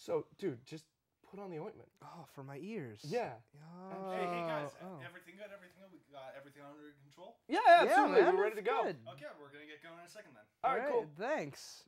So, dude, just put on the ointment. Oh, for my ears. Yeah. Oh. Hey guys, everything good? We got everything under control? Yeah, absolutely. man, We're ready to go. good. Okay, we're gonna get going in a second then. All right, cool. Thanks.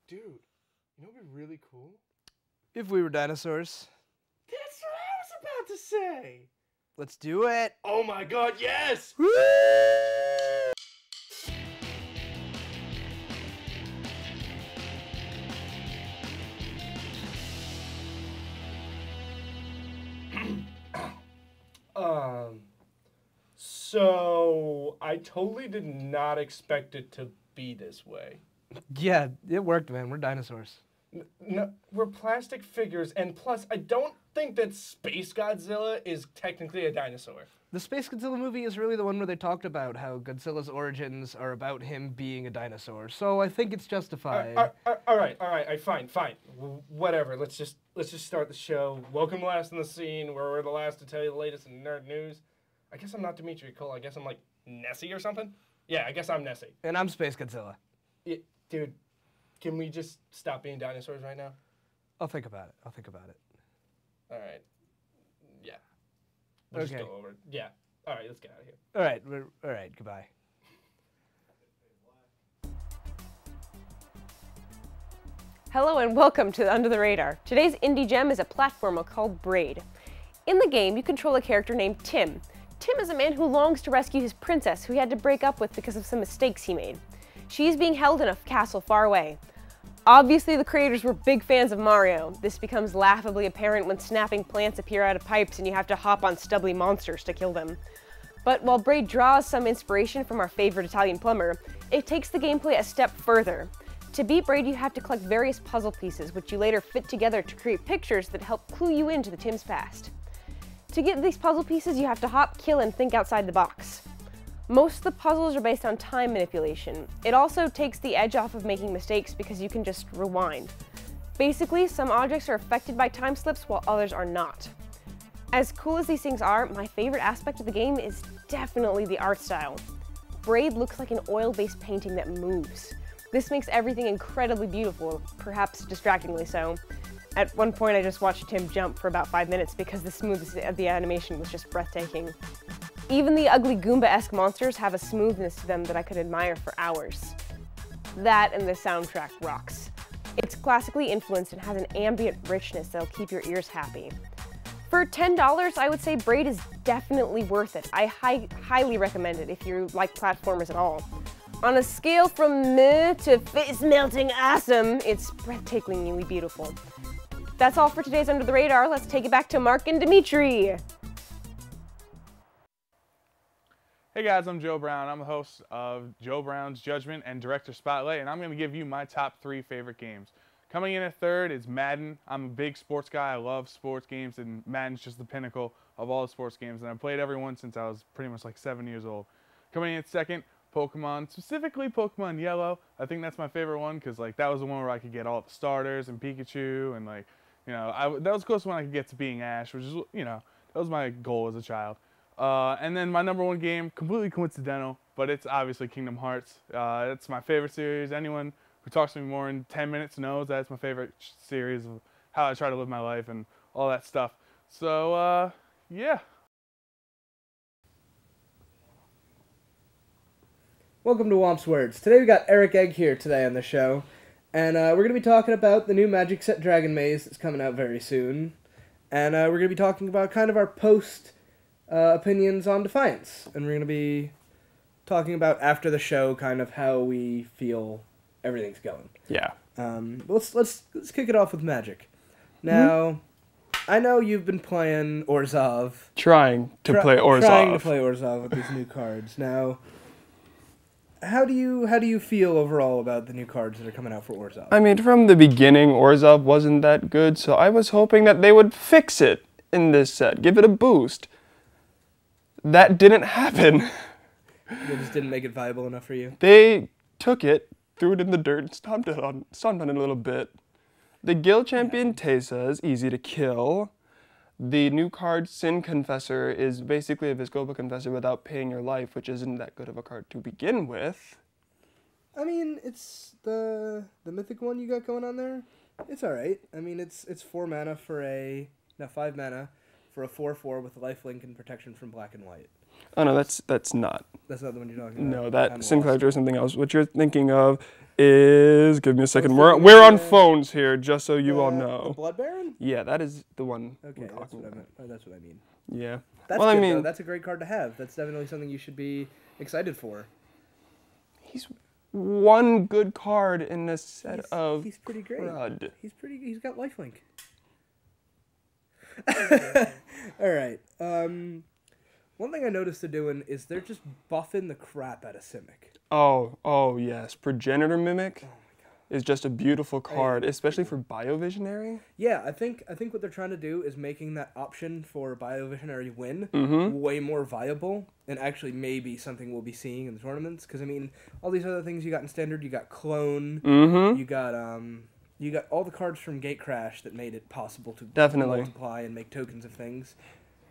Dude, you know what would be really cool? If we were dinosaurs. That's what I was about to say. Let's do it. Oh my god, yes! Woo! So I totally did not expect it to be this way. Yeah, it worked, man. We're dinosaurs. No, we're plastic figures, and plus, I don't think that Space Godzilla is technically a dinosaur. The Space Godzilla movie is really the one where they talked about how Godzilla's origins are about him being a dinosaur. So I think it's justified. All right, fine. Whatever. Let's just start the show. Welcome to Last in the Scene, where we're the last to tell you the latest in nerd news. I guess I'm not Dimitri Cole. I guess I'm like Nessie or something. Yeah, I guess I'm Nessie. And I'm Space Godzilla. Yeah, dude, can we just stop being dinosaurs right now? I'll think about it. All right. Yeah. We'll Okay. just go over it. Yeah. All right, let's get out of here. All right, goodbye. Hello and welcome to Under the Radar. Today's indie gem is a platformer called Braid. In the game, you control a character named Tim. Tim is a man who longs to rescue his princess, who he had to break up with because of some mistakes he made. She is being held in a castle far away. Obviously, the creators were big fans of Mario. This becomes laughably apparent when snapping plants appear out of pipes and you have to hop on stubbly monsters to kill them. But while Braid draws some inspiration from our favorite Italian plumber, it takes the gameplay a step further. To beat Braid, you have to collect various puzzle pieces, which you later fit together to create pictures that help clue you into the Tim's past. To get these puzzle pieces, you have to hop, kill, and think outside the box. Most of the puzzles are based on time manipulation. It also takes the edge off of making mistakes because you can just rewind. Basically, some objects are affected by time slips while others are not. As cool as these things are, my favorite aspect of the game is definitely the art style. Braid looks like an oil-based painting that moves. This makes everything incredibly beautiful, perhaps distractingly so. At one point, I just watched Tim jump for about 5 minutes because the smoothness of the animation was just breathtaking. Even the ugly Goomba-esque monsters have a smoothness to them that I could admire for hours. That and the soundtrack rocks. It's classically influenced and has an ambient richness that'll keep your ears happy. For $10, I would say Braid is definitely worth it. I highly recommend it if you like platformers at all. On a scale from meh to face-melting awesome, it's breathtakingly beautiful. That's all for today's Under the Radar. Let's take it back to Mark and Dimitri. Hey guys, I'm Joe Brown. I'm the host of Joe Brown's Judgment and Director Spotlight, and I'm going to give you my top 3 favorite games. Coming in at third is Madden. I'm a big sports guy. I love sports games, and Madden's just the pinnacle of all the sports games, and I've played every one since I was pretty much like 7 years old. Coming in at second, Pokemon, specifically Pokemon Yellow. I think that's my favorite one because like that was the one where I could get all the starters and Pikachu, and like, you know, that was the closest one I could get to being Ash, which is, you know, that was my goal as a child. And then my number 1 game, completely coincidental, but it's obviously Kingdom Hearts. It's my favorite series. Anyone who talks to me more than 10 minutes knows that's my favorite series of how I try to live my life and all that stuff. So, yeah. Welcome to Womp's Words. Today we got Eric Egg here today on the show, and we're going to be talking about the new Magic Set Dragon Maze that's coming out very soon, and we're going to be talking about kind of our opinions on Defiance, and we're going to be talking about after the show kind of how we feel everything's going. Yeah. Let's kick it off with Magic. Now, I know you've been playing Orzhov. Trying to play Orzhov with these new cards. Now, how do you feel overall about the new cards that are coming out for Orzhov? I mean, from the beginning, Orzhov wasn't that good, so I was hoping that they would fix it in this set, give it a boost. That didn't happen. They just didn't make it viable enough for you? They took it, threw it in the dirt, and stomped on it a little bit. The Guild Champion Teysa is easy to kill. The new card, Sin Confessor, is basically a Viscopa Confessor without paying your life, which isn't that good of a card to begin with. I mean, it's the mythic one you got going on there. It's all right. I mean, it's 5 mana for a 4/4 with lifelink and protection from black and white. Oh no, that's not. That's not the one you're talking about. No, that I'm Synclavier lost. is something else. What you're thinking of is, give me a second. thinking We're of on the- phones here, just so you all The know. Blood Baron? Yeah, that is the one. Okay, we're that's talking what I about. meant. Oh, that's what I mean. Yeah. That's Well, I good, mean- though. That's a great card to have. That's definitely something you should be excited for. He's one good card in a set of He's pretty great. crud. He's got lifelink. All right. One thing I noticed they're doing is they're just buffing the crap out of Simic. Oh yes, Progenitor Mimic is just a beautiful card, especially for Biovisionary. Yeah, I think what they're trying to do is making that option for Biovisionary win Mm-hmm. way more viable, and actually maybe something we'll be seeing in the tournaments. Because I mean, all these other things you got in Standard, you got Clone, Mm-hmm. you got all the cards from Gatecrash that made it possible to Definitely. multiply and make tokens of things,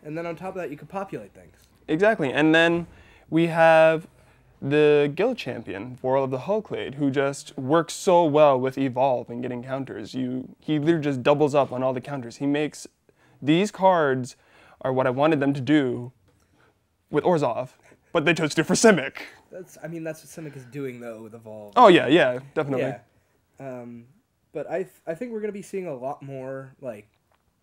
and then on top of that, you could populate things. Exactly, and then we have the Guild Champion, World of the Hulklade, who just works so well with Evolve and getting counters. He literally just doubles up on all the counters. He makes these cards are what I wanted them to do with Orzhov, but they chose to do for Simic. That's what Simic is doing though with Evolve. Oh yeah, definitely. Yeah. But I think we're gonna be seeing a lot more like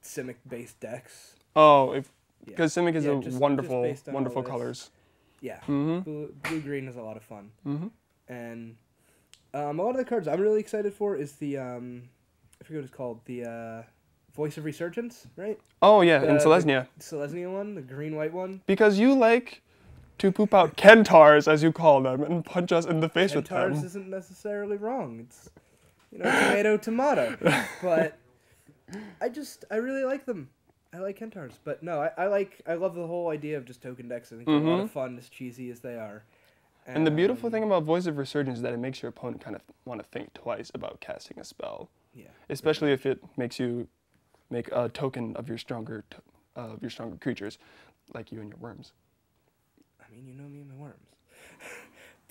Simic based decks. Oh, because Simic is Yeah, just wonderful, based on all wonderful this. colors. Yeah. Mhm. Blue green is a lot of fun. Mhm. And a lot of the cards I'm really excited for is the I forget what it's called, the Voice of Resurgence, right? Oh yeah, in The Selesnya. Selesnya one, the green white one. Because you like to poop out Kentars, as you call them, and punch us in the face with Kentars them. isn't necessarily wrong. It's tomato. But I really like them. I like Kentars, but no, I love the whole idea of just token decks. I think they're a lot of fun, as cheesy as they are. And the beautiful thing about Voice of Resurgence is that it makes your opponent kind of want to think twice about casting a spell. Yeah. Especially if it makes you make a token of your stronger creatures, like you and your worms. I mean, you know me and my worms.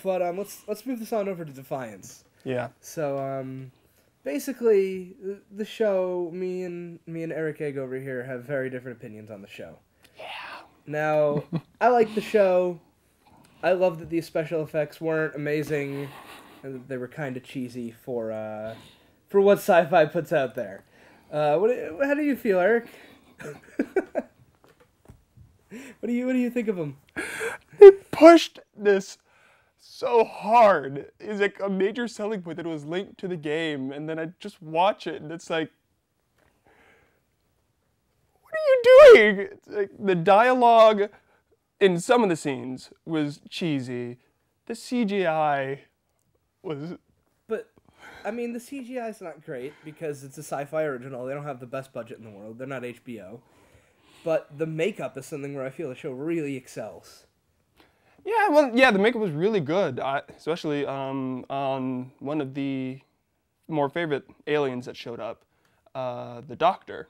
But let's move this on over to Defiance. Yeah. So basically, the show, me and Eric Egg over here have very different opinions on the show. Yeah. Now, I like the show. I love that these special effects weren't amazing, and that they were kind of cheesy for what sci-fi puts out there. How do you feel, Eric? What do you think of them? They pushed this so hard. It's like a major selling point that it was linked to the game, and then I just watch it, and it's like, what are you doing? It's like the dialogue in some of the scenes was cheesy. The CGI was. But, I mean, the CGI is not great because it's a sci-fi original. They don't have the best budget in the world. They're not HBO. But the makeup is something where I feel the show really excels. Yeah, well, yeah, the makeup was really good, especially on one of the more favorite aliens that showed up, the Doctor.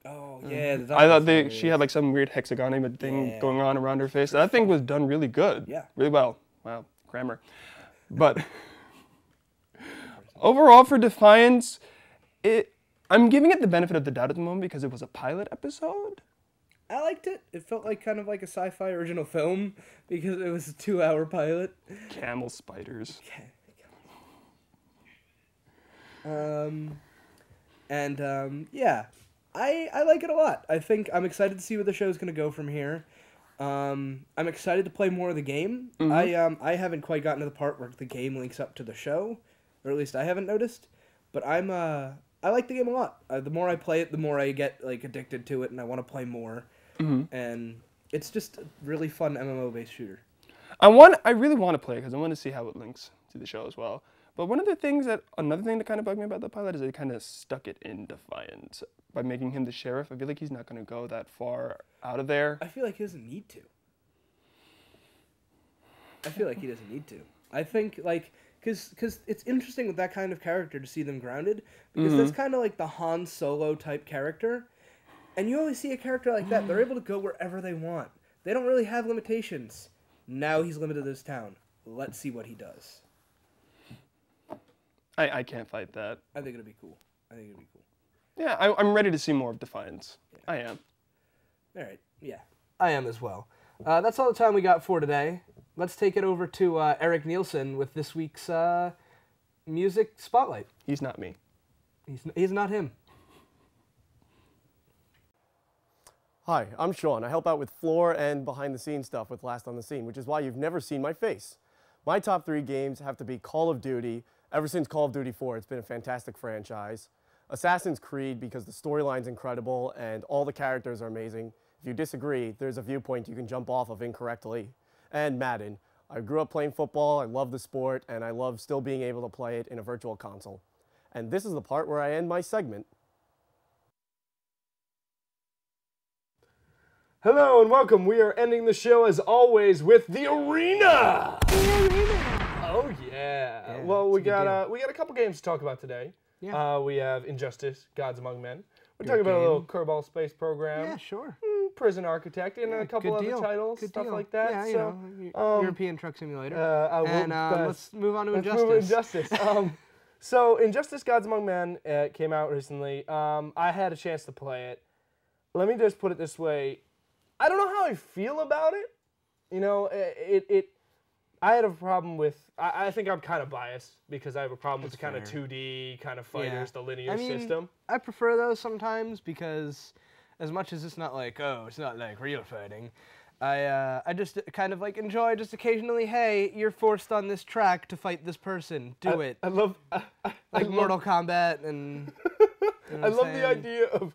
Oh, yeah. I thought she had like some weird hexagon thing going on around her face. That thing was done really good. Yeah. Really well. Wow, grammar. But overall for Defiance, I'm giving it the benefit of the doubt at the moment because it was a pilot episode. I liked it. It felt like kind of like a sci-fi original film because it was a 2-hour pilot. Camel spiders. Yeah, I like it a lot. I think I'm excited to see where the show's gonna go from here. I'm excited to play more of the game. I haven't quite gotten to the part where the game links up to the show, or at least I haven't noticed. But I like the game a lot. The more I play it, the more I get like addicted to it, and I want to play more. And it's just a really fun MMO-based shooter. I really want to play it because I want to see how it links to the show as well. But another thing that kind of bugged me about the pilot is they kind of stuck it in Defiance by making him the sheriff. I feel like he's not going to go that far out of there. I feel like he doesn't need to. I think, like, because it's interesting with that kind of character to see them grounded, because that's kind of like the Han Solo type character. And you always see a character like that, they're able to go wherever they want. They don't really have limitations. Now he's limited to this town. Let's see what he does. I can't fight that. I think it'll be cool. I think it'll be cool. Yeah, I'm ready to see more of Defiance. Yeah. I am. All right. Yeah, I am as well. That's all the time we got for today. Let's take it over to Eric Nielsen with this week's music spotlight. He's not me. He's not him. Hi, I'm Sean. I help out with floor and behind-the-scenes stuff with Last on the Scene, which is why you've never seen my face. My top 3 games have to be Call of Duty. Ever since Call of Duty 4, it's been a fantastic franchise. Assassin's Creed, because the storyline's incredible and all the characters are amazing. If you disagree, there's a viewpoint you can jump off of incorrectly. And Madden. I grew up playing football, I love the sport, and I love still being able to play it in a virtual console. And this is the part where I end my segment. Hello and welcome. We are ending the show as always with the arena. Oh yeah. Well, we got a couple games to talk about today. Yeah. We have Injustice: Gods Among Men. We're talking about a little Kerbal Space Program. Yeah, sure. Prison Architect, and a couple other titles, stuff like that. Yeah, so, you know, European Truck Simulator. Let's move on to let's Injustice. Move to Injustice. So Injustice: Gods Among Men came out recently. I had a chance to play it. Let me just put it this way. I don't know how I feel about it. You know, I had a problem with. I think I'm kind of biased because I have a problem with the kind of 2D kind of fighters, the linear system. I prefer those sometimes because, as much as it's not like it's not like real fighting, I just kind of like enjoy just occasionally. Hey, you're forced on this track to fight this person. Do it. I love like Mortal Kombat and. You know I love the idea of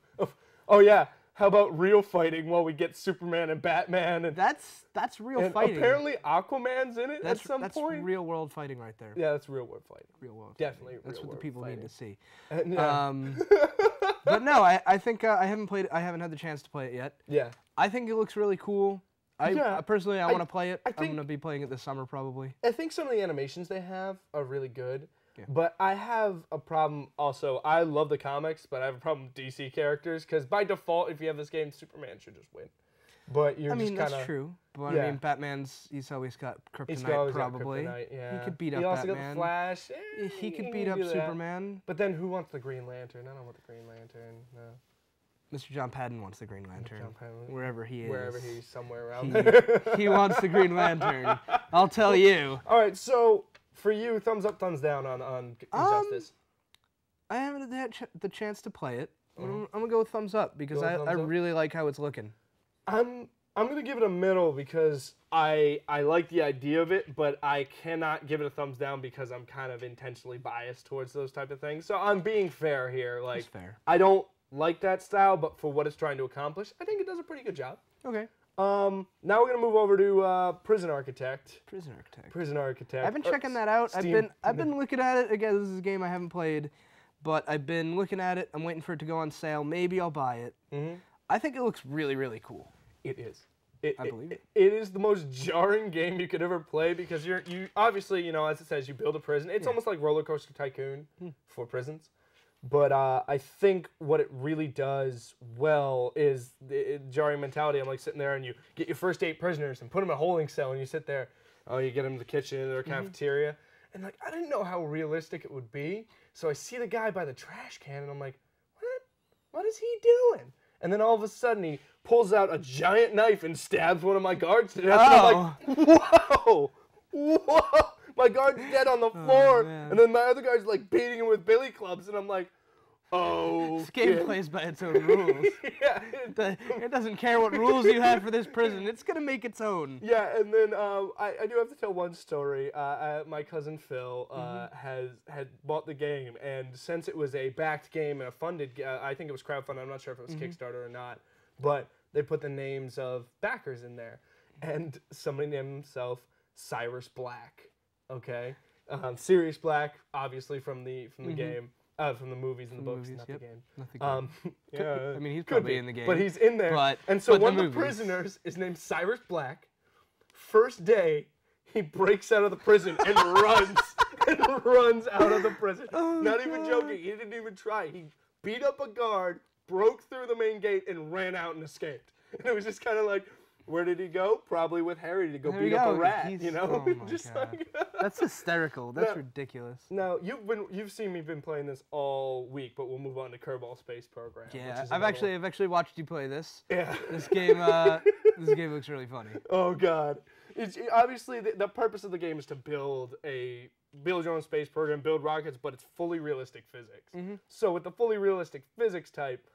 oh yeah. How about real fighting while we get Superman and Batman? And that's real fighting. Apparently Aquaman's in it at some point. That's real world fighting right there. Yeah, that's real world fighting. Real world. Definitely fighting. That's real what the world people fighting. need to see. Yeah. But no, I think I haven't played it. I haven't had the chance to play it yet. Yeah. I think it looks really cool. Personally, I want to play it. I'm going to be playing it this summer probably. I think some of the animations they have are really good. Yeah. But I have a problem also. I love the comics, but I have a problem with DC characters because by default, if you have this game, Superman should just win. But you're just kind of... that's true. But I mean, he's always got kryptonite, probably. Got kryptonite, yeah. He could beat up He also Batman. got the Flash. He could beat up Superman. But then who wants the Green Lantern? I don't want the Green Lantern. No. Mr. John Padden wants the Green Lantern. Wherever he is. Wherever he's, somewhere around there. He wants the Green Lantern. I'll tell you. All right, so... For you, thumbs up, thumbs down on Injustice. I haven't had the chance to play it. I'm gonna go with thumbs up because I really like how it's looking. I'm gonna give it a middle because I like the idea of it, but I cannot give it a thumbs down because I'm kind of intentionally biased towards those type of things. So I'm being fair here. Like, that's fair. I don't like that style, but for what it's trying to accomplish, I think it does a pretty good job. Okay. Now we're gonna move over to Prison Architect. Prison Architect. I've been checking that out. Steam. I've been looking at it. Again, this is a game I haven't played, but I've been looking at it. I'm waiting for it to go on sale. Maybe I'll buy it. Mm-hmm. I think it looks really, really cool. It is. I believe it. It is the most jarring game you could ever play because you obviously, you know, as it says, you build a prison. It's almost like Roller Coaster Tycoon for prisons. But I think what it really does well is the jarring mentality. I'm like sitting there and you get your first 8 prisoners and put them in a holding cell and you sit there. Oh, you get them to the kitchen or cafeteria. And like, I didn't know how realistic it would be. So I see the guy by the trash can and I'm like, what is he doing? And then all of a sudden he pulls out a giant knife and stabs one of my guards to death. Oh. And I'm like, whoa. My guard's dead on the floor, and then my other guy's like beating him with billy clubs, and I'm like, oh. This game plays by its own rules. Yeah. It doesn't care what rules you have for this prison. It's going to make its own. Yeah, and then I do have to tell one story. My cousin Phil had bought the game, and since it was a backed game and a funded, I think it was crowdfunded. I'm not sure if it was Kickstarter or not, but they put the names of backers in there, and somebody named himself Cyrus Black. Okay, Sirius Black, obviously from the game, from the movies and the books, not the game. Not the game. Yeah, I mean, he's probably in the game, but he's in there. And so one of the prisoners is named Cyrus Black. First day, he breaks out of the prison and runs out of the prison. Oh, not even joking. He didn't even try. He beat up a guard, broke through the main gate, and ran out and escaped. And it was just kind of like, Where did he go? Probably with Harry to go There beat you up a go. rat. He's- You know, oh my just God. like. That's hysterical. That's No. ridiculous. Now you've seen me been playing this all week, but we'll move on to Kerbal Space Program. which Yeah, is I've another one. actually watched you play this. Yeah. This game this game looks really funny. Oh God! It's obviously the purpose of the game is to build your own space program, build rockets, but it's fully realistic physics. So with the fully realistic physics type,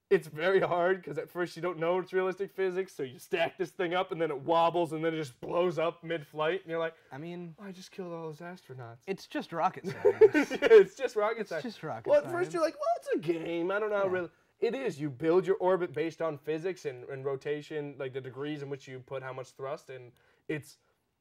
it's very hard because at first you don't know it's realistic physics, so you stack this thing up and then it wobbles and then it just blows up mid-flight, and you're like, I mean, oh, I just killed all those astronauts. it's just rocket science. It's just rocket science. just rocket Well, at science. first you're like, well, it's a game. I don't know how really. It is. You build your orbit based on physics and rotation, like the degrees in which you put how much thrust, and it's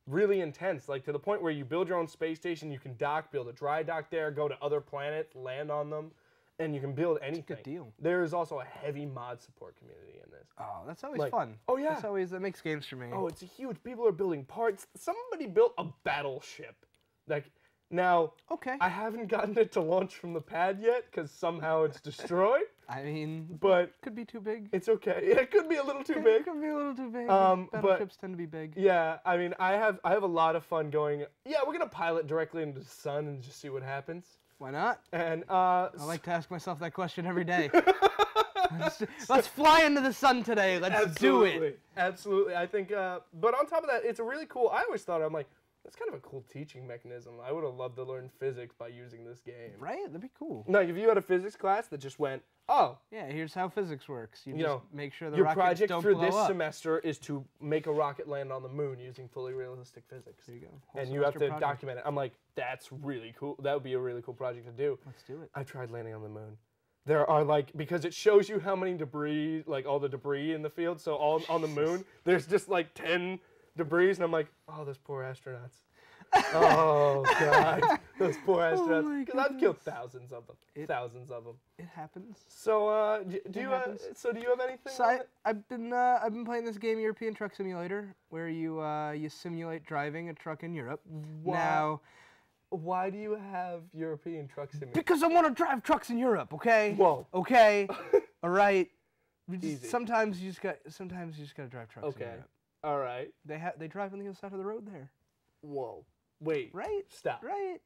really intense. Like to the point where you build your own space station, you can build a dry dock there, go to other planets, land on them, and you can build anything. good deal. There is also a heavy mod support community in this. Oh, that's always Like- fun. oh, yeah. That makes games for me. Oh, it's a huge. People are building parts. Somebody built a battleship. Like now, okay. I haven't gotten it to launch from the pad yet because somehow it's destroyed. I mean, But could be too big. it's okay. It could be a little too It big. could be a little too big. But- Battleships tend to be big. Yeah, I mean, I have a lot of fun going. Yeah, we're gonna pilot directly into the sun and just see what happens. Why not? And I like to ask myself that question every day. Let's fly into the sun today. Let's do it. Absolutely. I think. But on top of that, it's a really cool. I always thought I'm like, that's kind of a cool teaching mechanism. I would have loved to learn physics by using this game. Right? That'd be cool. No, if you had a physics class that just went, oh, Yeah, here's how physics works. You You just know, make sure the your rockets project don't for blow this up. semester is to make a rocket land on the moon using fully realistic physics. There you go. Whole And you have to semester project. document it. I'm like, that's really cool. That would be a really cool project to do. Let's do it. I tried landing on the moon. There are like, because it shows you how many debris, like all the debris in the field. So all on the moon, there's just like 10 debris, and I'm like, oh, those poor astronauts. Oh God, those poor my astronauts. Because I've killed thousands of them. It- Thousands of them. It happens. So do you happens. do you have anything? So on it? I've been playing this game, European Truck Simulator, where you simulate driving a truck in Europe. Wow. Now, Why do you have European Truck Simulator? because I want to drive trucks in Europe, okay? Whoa. Okay. All right. Easy. Sometimes you just got to drive trucks in Okay. Europe. All right. They drive on the other side of the road there. Whoa. Wait. Right? Stop. Right.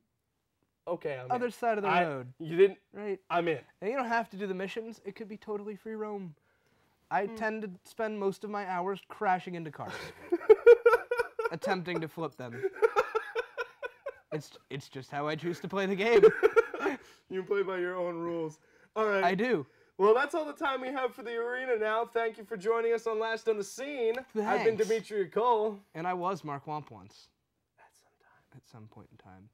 Okay. I'm Other in. side of the road. You didn't. Right. I'm in. And you don't have to do the missions. It could be totally free roam. I tend to spend most of my hours crashing into cars, attempting to flip them. It's just how I choose to play the game. You play by your own rules. All right. I do. Well, that's all the time we have for the arena now. Thank you for joining us on Last on the Scene. I've been Thanks. Dimitri Cole. And I was Mark Womp once At some time. at some point in time.